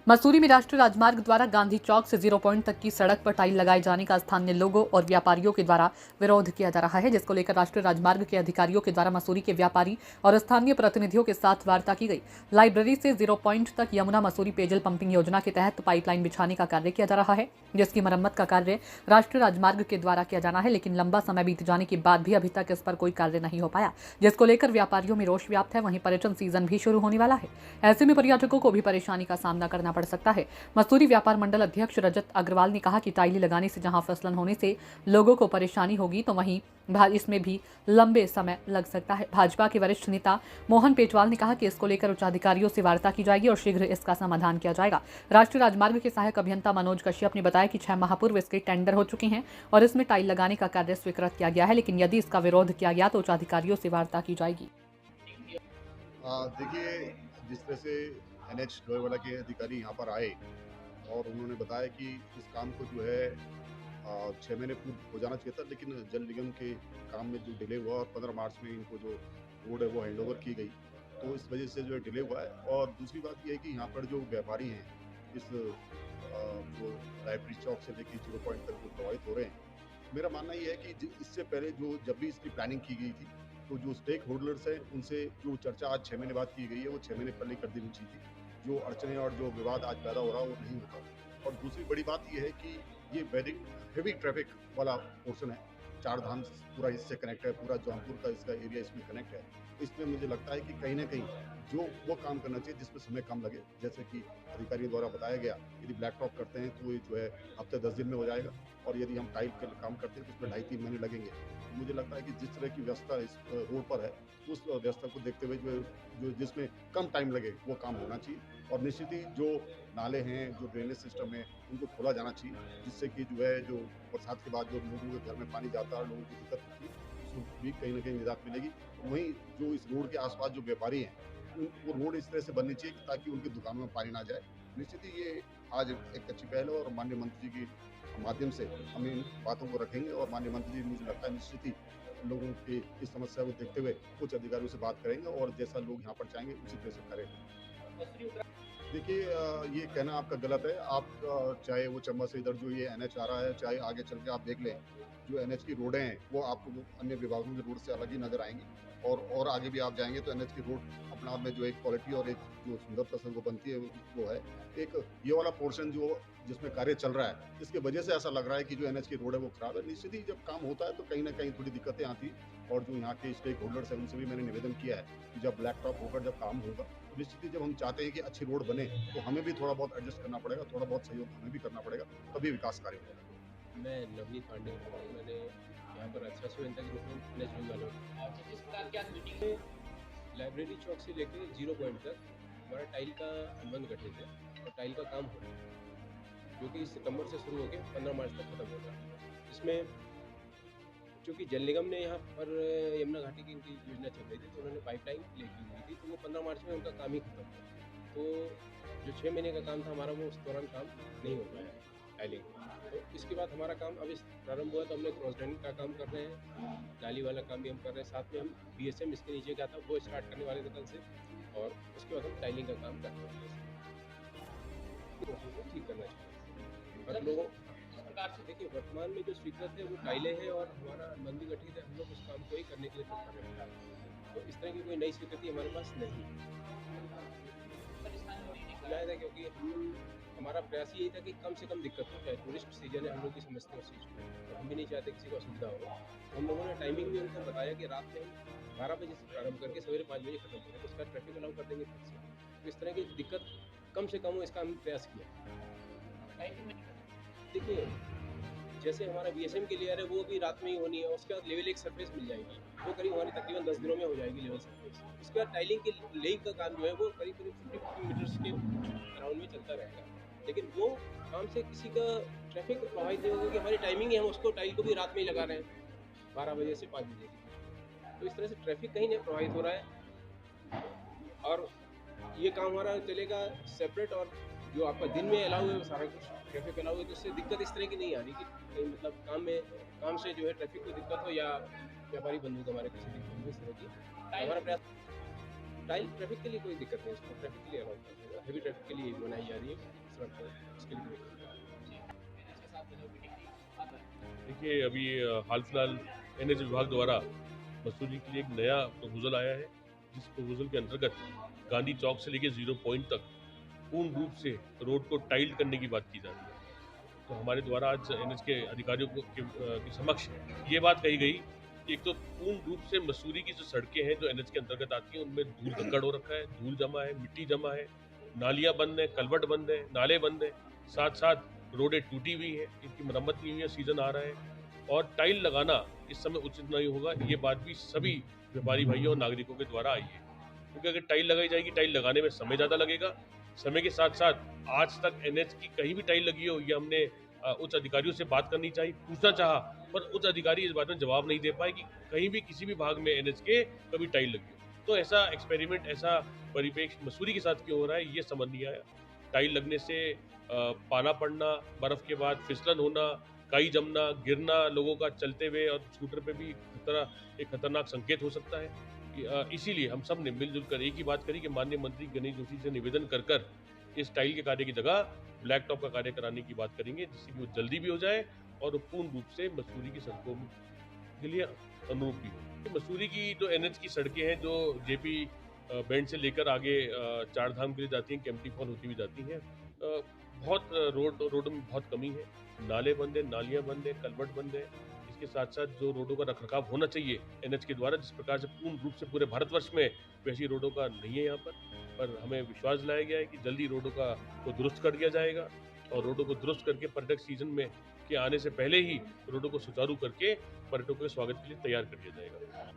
मसूरी में राष्ट्रीय राजमार्ग द्वारा गांधी चौक से 0 पॉइंट तक की सड़क पर टाइल लगाए जाने का स्थानीय लोगों और व्यापारियों के द्वारा विरोध किया जा रहा है, जिसको लेकर राष्ट्रीय राजमार्ग के अधिकारियों के द्वारा मसूरी के व्यापारी और स्थानीय प्रतिनिधियों के साथ वार्ता की गई। लाइब्रेरी से 0 पॉइंट तक यमुना मसूरी पेयजल पंपिंग योजना के तहत पाइपलाइन बिछाने का कार्य किया जा रहा है, जिसकी मरम्मत का कार्य राष्ट्रीय राजमार्ग के द्वारा किया जाना है, लेकिन लंबा समय बीत जाने के बाद भी अभी तक इस पर कोई कार्य नहीं हो पाया, जिसको लेकर व्यापारियों में रोष व्याप्त है। वहीं पर्यटन सीजन भी शुरू होने वाला है, ऐसे में पर्यटकों को भी परेशानी का सामना करना पड़ सकता है। मसूरी व्यापार मंडल अध्यक्ष रजत अग्रवाल ने कहा कि टाइली लगाने से जहां फिसलन होने से लोगों को परेशानी होगी, तो वहीं इसमें भी लंबे समय लग सकता है। भाजपा के वरिष्ठ नेता मोहन पेटवाल ने कहा कि इसको लेकर उच्चाधिकारियों से वार्ता की जाएगी और शीघ्र इसका समाधान किया जाएगा। राष्ट्रीय राजमार्ग के सहायक अभियंता मनोज कश्यप ने बताया कि 6 माह पूर्व इसके टेंडर हो चुके हैं और इसमें टाइल लगाने का कार्य स्वीकृत किया गया है, लेकिन यदि इसका विरोध किया गया तो उच्चाधिकारियों से वार्ता की जाएगी। देखिए, जिस तरह से NH लोहेवाला के अधिकारी यहाँ पर आए और उन्होंने बताया कि इस काम को जो है 6 महीने पूर्व हो जाना चाहिए था, लेकिन जल निगम के काम में जो डिले हुआ और 15 मार्च में इनको जो रोड है वो हैंडओवर की गई, तो इस वजह से जो है डिले हुआ है। और दूसरी बात ये है कि यहाँ पर जो व्यापारी हैं इस जो लाइब्रेरी चौक से लेकर 0 पॉइंट तक जो प्रभावित हो रहे हैं, मेरा मानना ये है कि इससे पहले जब भी इसकी प्लानिंग की गई थी, तो जो स्टेक होल्डर्स हैं उनसे जो चर्चा आज 6 महीने बाद की गई है वो 6 महीने पहले कर देनी चाहिए थी। जो अड़चनें और जो विवाद आज पैदा हो रहा है वो नहीं होता। और दूसरी बड़ी बात ये है कि ये वेरी हेवी ट्रैफिक वाला पोर्शन है, चार धाम पूरा इससे कनेक्ट है, पूरा जौनपुर का इसका एरिया इसमें कनेक्ट है। इसमें मुझे लगता है कि कहीं ना कहीं जो वो काम करना चाहिए जिसमें समय कम लगे, जैसे कि अधिकारियों द्वारा बताया गया, यदि ब्लैक टॉप करते हैं तो ये जो है हफ्ते 10 दिन में हो जाएगा, और यदि हम टाइल का काम करते हैं तो उसमें 2.5-3 महीने लगेंगे। तो मुझे लगता है कि जिस तरह की व्यवस्था इस रोड पर है, उस व्यवस्था को देखते हुए जो जिसमें कम टाइम लगे वो काम होना चाहिए। और निश्चित ही जो नाले हैं, जो ड्रेनेज सिस्टम है, उनको खोला जाना चाहिए, जिससे कि जो है जो बरसात के बाद जो लोगों के घर में पानी जाता है, लोगों को दिक्कत होती है, उसको भी कहीं न कहीं निजात मिलेगी। वहीं जो इस रोड के आस-पास जो व्यापारी हैं, वो रोड इस तरह से बननी चाहिए ताकि उनकी दुकानों में पानी ना जाए। निश्चित ही ये आज एक अच्छी पहल है और माननीय मंत्री जी के माध्यम से हम इन बातों को रखेंगे, और माननीय मंत्री जी मुझे लगता है निश्चित ही लोगों की इस समस्या को देखते हुए कुछ अधिकारियों से बात करेंगे और जैसा लोग यहाँ पर चाहेंगे उसी तरह से करेंगे। देखिए, ये कहना आपका गलत है। आप चाहे वो चंबा से इधर जो ये NH आ रहा है, चाहे आगे चल के आप देख लें, जो NH की रोडें हैं, वो आपको वो अन्य विभागों की रोड से अलग ही नज़र आएँगी। और आगे भी आप जाएँगे तो NH की रोड अपने आप में जो एक क्वालिटी और एक जो सुंदरता से वो बनती है, वो है। एक ये वाला पोर्शन जो जिसमें कार्य चल रहा है, इसकी वजह से ऐसा लग रहा है कि जो NH की रोड है वो खराब है। निश्चित ही जब काम होता है तो कहीं न कहीं थोड़ी दिक्कतें आती हैं, और जो यहाँ के स्टेक होल्डर्स हैं, उनसे भी मैंने निवेदन किया है कि जब ब्लैक टॉप होकर जब काम होगा, तो निश्चित ही जब हम चाहते हैं कि अच्छी रोड बने, तो हमें भी थोड़ा बहुत एडजस्ट करना पड़ेगा, थोड़ा बहुत सहयोग हमें भी करना पड़ेगा, तभी विकास कार्य होगा। मैं नवनीत पांडे हूँ। मैंने यहाँ पर अच्छा सुविधा के रूप में NH वालों लाइब्रेरी चौक से लेकर 0 पॉइंट तक हमारा टाइल का अनुबंध गठित है और टाइल का काम हो रहा है, जो कि सितंबर से शुरू होकर 15 मार्च तक खत्म होगा। इसमें चूँकि जल निगम ने यहाँ पर यमुना घाटी की इनकी योजना चल रही थी, तो उन्होंने पाइपलाइन लेके हुई थी, तो वो 15 मार्च में उनका काम ही खत्म हुआ। तो जो 6 महीने का काम था हमारा, वो उस दौरान काम नहीं हो पाया टाइलिंग। तो इसके बाद हमारा काम अभी प्रारंभ हुआ, तो हमने क्रॉस ड्रेनिंग का काम कर रहे हैं, नाली वाला काम भी हम कर रहे हैं, साथ में हम BSM इसके नीचे का था वो स्टार्ट करने वाले थे कल से, और उसके बाद हम टाइलिंग का काम कर रहे हैं। ठीक करना चाहिए और लोगों से देखिए, वर्तमान में जो स्वीकृत है वो टाइलें हैं और हमारा अनुबंध गठित है, हम लोग उस काम को ही करने के लिए तत्पर हैं। तो इस तरह की कोई नई स्वीकृति हमारे पास नहीं है, क्योंकि हमारा प्रयास यही था कि कम से कम दिक्कत हो जाए। टूरिस्ट सीजन है, हम लोग की समझते हैं उस चीज़ को, तो हम भी नहीं चाहते किसी को असुविधा हो। तो हम लोगों ने टाइमिंग भी उनको बताया कि रात में 12 बजे से प्रारंभ करके सवेरे 5 बजे खत्म करें, तो उसका ट्रैफिक अलाउ कर देंगे फिर से। तो इस तरह की दिक्कत कम से कम हो, इसका हम प्रयास किया। देखिए, जैसे हमारा BSM की लेयर है वो भी रात में ही होनी है, उसके बाद लेवल 1 सरफेस मिल जाएगी, वो करीब हमारी तकरीबन 10 दिनों में हो जाएगी लेवल सरफेस। उसके बाद टाइलिंग की लेइंग का काम जो है वो करीब 50 मीटर्स के अराउंड में चलता रहेगा, लेकिन वो काम से किसी का ट्रैफिक प्रभावित नहीं होगा, क्योंकि हमारी टाइमिंग है, हम उसको टाइल को भी रात में ही लगा रहे हैं 12 बजे से 5 बजे के। तो इस तरह से ट्रैफिक कहीं नहीं प्रभावित हो रहा है, और ये काम हमारा चलेगा सेपरेट, और जो आपका दिन में अलाउ है वो सारा कुछ ट्रैफिक अलाउ है, तो इससे दिक्कत इस तरह की नहीं आ रही कि कहीं मतलब काम से जो है ट्रैफिक को दिक्कत हो या व्यापारी बंधु को हमारे किसी दिक्कत हो, इस तरह की हमारा प्रयास। टाइल ट्रैफिक के लिए कोई दिक्कत नहीं है, इसको ट्रैफिक के लिए अलाउ कर देगा, हैवी ट्रैफिक के लिए बनाई जा रही है सड़क पर, इसके लिए कोई दिक्कत नहीं है। देखिए अभी हाल फिलहाल एनएच विभाग द्वारा मसूरी के लिए एक नया प्रपोजल आया है, जिस प्रपोजल के अंतर्गत गांधी चौक से लेकर 0 पॉइंट तक पूर्ण रूप से रोड को टाइल्ड करने की बात की जा रही है। तो हमारे द्वारा आज एनएच के अधिकारियों के समक्ष ये बात कही गई कि एक तो पूर्ण रूप से मसूरी की जो सड़कें हैं जो एनएच के अंतर्गत आती हैं उनमें धूल धक्कड़ हो रखा है, धूल जमा है, मिट्टी जमा है, नालियां बंद है, कलवट बंद है, नाले बंद है, साथ साथ रोडें टूटी हुई हैं, इनकी मरम्मत नहीं हुई है, सीजन आ रहा है और टाइल लगाना इस समय उचित नहीं होगा। ये बात भी सभी व्यापारी भाइयों और नागरिकों के द्वारा आई है, क्योंकि अगर टाइल लगाई जाएगी, टाइल लगाने में समय ज़्यादा लगेगा। समय के साथ साथ आज तक एनएच की कहीं भी टाइल लगी हो, ये हमने उच्च अधिकारियों से बात करनी चाहिए, पूछना चाहा, पर उच्च अधिकारी इस बात में जवाब नहीं दे पाए कि कहीं भी किसी भी भाग में एनएच के कभी टाइल लगी हो। तो ऐसा एक्सपेरिमेंट, ऐसा परिप्रेक्ष्य मसूरी के साथ क्यों हो रहा है, ये समझ नहीं आया। टाइल लगने से पाला पड़ना, बर्फ के बाद फिसलन होना, काई जमना, गिरना, लोगों का चलते हुए और स्कूटर पे भी एक खतरनाक संकेत हो सकता है। इसीलिए हम सब ने मिलजुल कर एक ही बात करी कि माननीय मंत्री गणेश जोशी से निवेदन कर इस टाइल के कार्य की जगह ब्लैक टॉप का कार्य कराने की बात करेंगे, जिससे कि वो जल्दी भी हो जाए और पूर्ण रूप से मसूरी की सड़कों के लिए अनुरूप भी हो। मसूरी की जो एनएच की सड़कें हैं जो जेपी बैंड से लेकर आगे चारधाम के लिए जाती हैं, केम्प्टी फॉल होती हुई जाती हैं, बहुत रोडों में बहुत कमी है, नाले बंद है, नालियाँ बंद है, कलवट बंद है। इसके साथ साथ जो रोडों का रखरखाव होना चाहिए एनएच के द्वारा, जिस प्रकार से पूर्ण रूप से पूरे भारतवर्ष में वैसी रोडों का नहीं है यहाँ पर हमें विश्वास दिलाया गया है कि जल्दी रोडों को दुरुस्त कर दिया जाएगा और रोडों को दुरुस्त करके पर्यटक सीजन में के आने से पहले ही रोडों को सुचारू करके पर्यटकों के स्वागत के लिए तैयार कर दिया जाएगा।